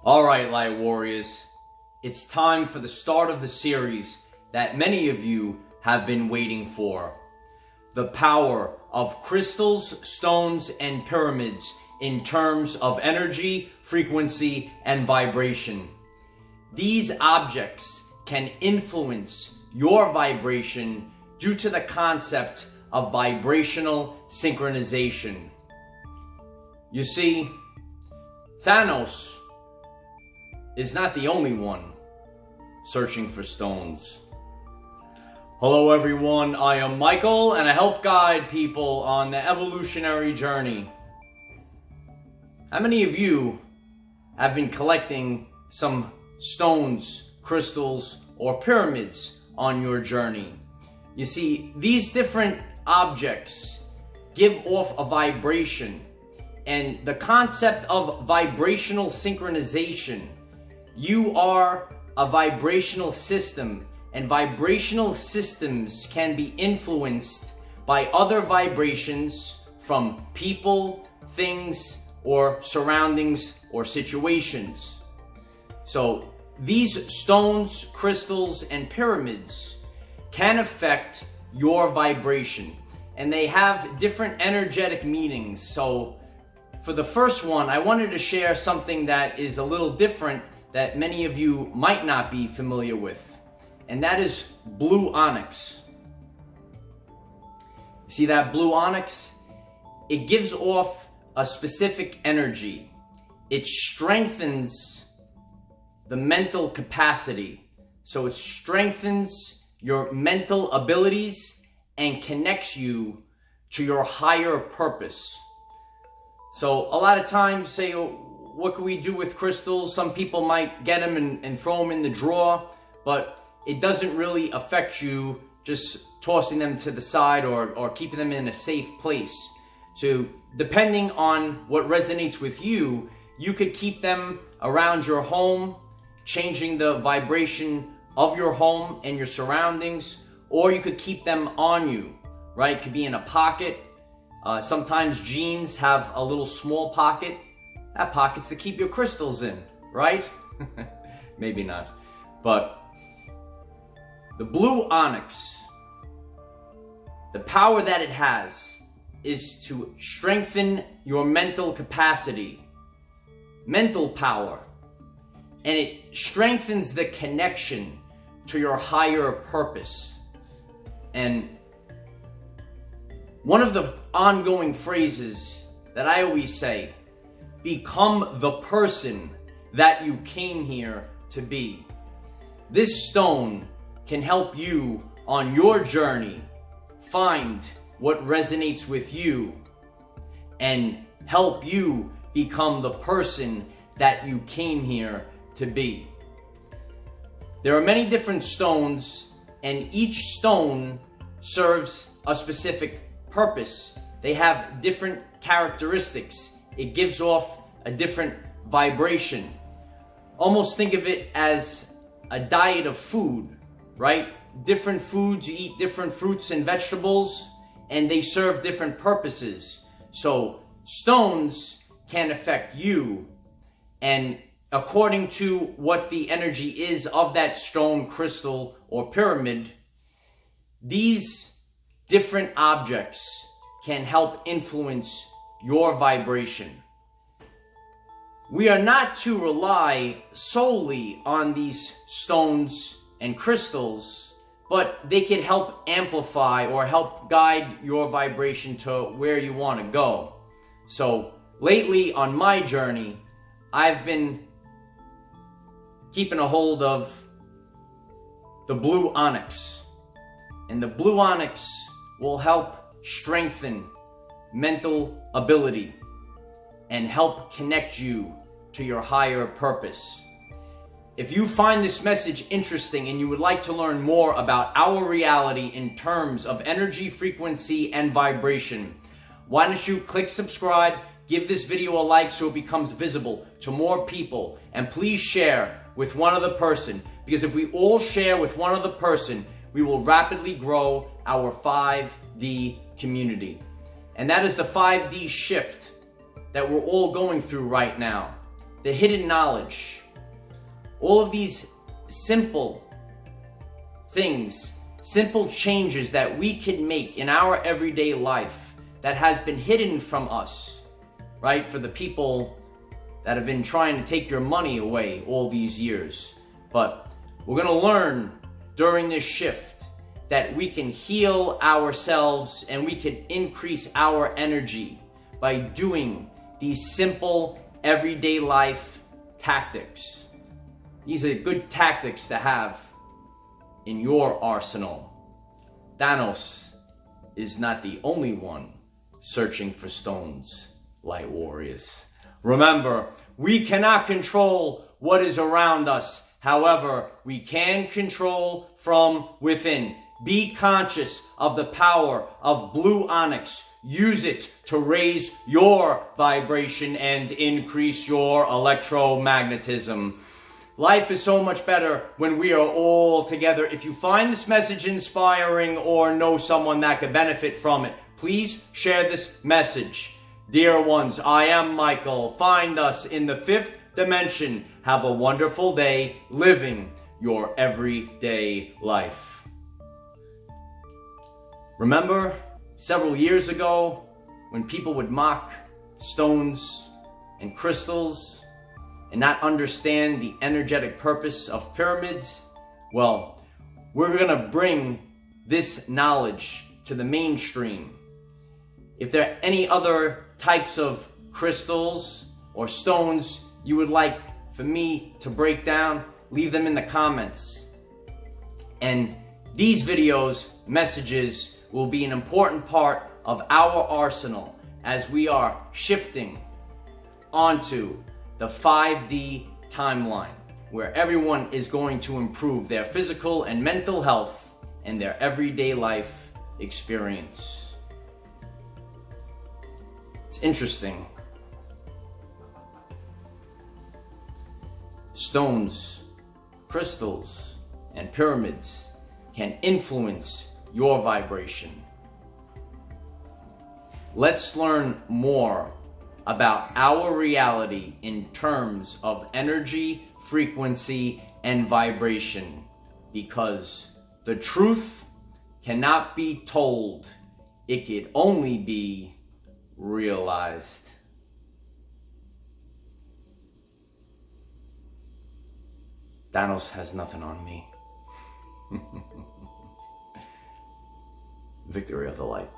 Alright, Light Warriors, it's time for the start of the series that many of you have been waiting for. The power of crystals, stones, and pyramids in terms of energy, frequency, and vibration. These objects can influence your vibration due to the concept of vibrational synchronization. You see, Thanos is not the only one searching for stones. Hello everyone, I am Michael and I help guide people on the evolutionary journey. How many of you have been collecting some stones, crystals, or pyramids on your journey? You see, these different objects give off a vibration, and the concept of vibrational synchronization, you are a vibrational system, and vibrational systems can be influenced by other vibrations from people, things, or surroundings or situations. So these stones, crystals, and pyramids can affect your vibration, and they have different energetic meanings. So for the first one, I wanted to share something that is a little different that many of you might not be familiar with, and that is Blue Onyx. See that Blue Onyx? It gives off a specific energy. It strengthens the mental capacity. So it strengthens your mental abilities and connects you to your higher purpose. So a lot of times, say, what can we do with crystals? Some people might get them and throw them in the drawer, but it doesn't really affect you just tossing them to the side or keeping them in a safe place. So depending on what resonates with you, you could keep them around your home, changing the vibration of your home and your surroundings, or you could keep them on you, right? It could be in a pocket. Sometimes jeans have a little small pocket. That pocket's to keep your crystals in, right? Maybe not. But the Blue Onyx, the power that it has is to strengthen your mental capacity, mental power, and it strengthens the connection to your higher purpose. And one of the ongoing phrases that I always say, become the person that you came here to be. This stone can help you on your journey find what resonates with you and help you become the person that you came here to be. There are many different stones, and each stone serves a specific purpose. They have different characteristics. It gives off a different vibration. Almost think of it as a diet of food, right? Different foods, you eat different fruits and vegetables, and they serve different purposes. So stones can affect you, and according to what the energy is of that stone, crystal, or pyramid, these different objects can help influence your vibration. We are not to rely solely on these stones and crystals, but they can help amplify or help guide your vibration to where you want to go. So lately on my journey, I've been keeping a hold of the Blue Onyx. And the Blue Onyx will help strengthen mental ability and help connect you to your higher purpose. If you find this message interesting and you would like to learn more about our reality in terms of energy, frequency, and vibration, why don't you click subscribe, give this video a like so it becomes visible to more people, and please share with one other person, because if we all share with one other person, we will rapidly grow our 5D community. And that is the 5D shift that we're all going through right now. the hidden knowledge, all of these simple things, simple changes that we can make in our everyday life that has been hidden from us, right? For the people that have been trying to take your money away all these years. But we're going to learn during this shift that we can heal ourselves and we can increase our energy by doing these simple everyday life tactics. These are good tactics to have in your arsenal. Thanos is not the only one searching for stones, light warriors. Remember, we cannot control what is around us. However, we can control from within. Be conscious of the power of Blue Onyx. Use it to raise your vibration and increase your electromagnetism. Life is so much better when we are all together. If you find this message inspiring or know someone that could benefit from it, please share this message. Dear ones, I am Michael. Find us in the 5th dimension. Have a wonderful day living your everyday life. Remember several years ago when people would mock stones and crystals and not understand the energetic purpose of pyramids? Well, we're going to bring this knowledge to the mainstream. If there are any other types of crystals or stones you would like for me to break down, leave them in the comments. And these videos, messages, will be an important part of our arsenal as we are shifting onto the 5D timeline, where everyone is going to improve their physical and mental health and their everyday life experience. It's interesting. Stones, crystals, and pyramids can influence your vibration. Let's learn more about our reality in terms of energy, frequency, and vibration, because the truth cannot be told. It can only be realized. Thanos has nothing on me. Victory of the light.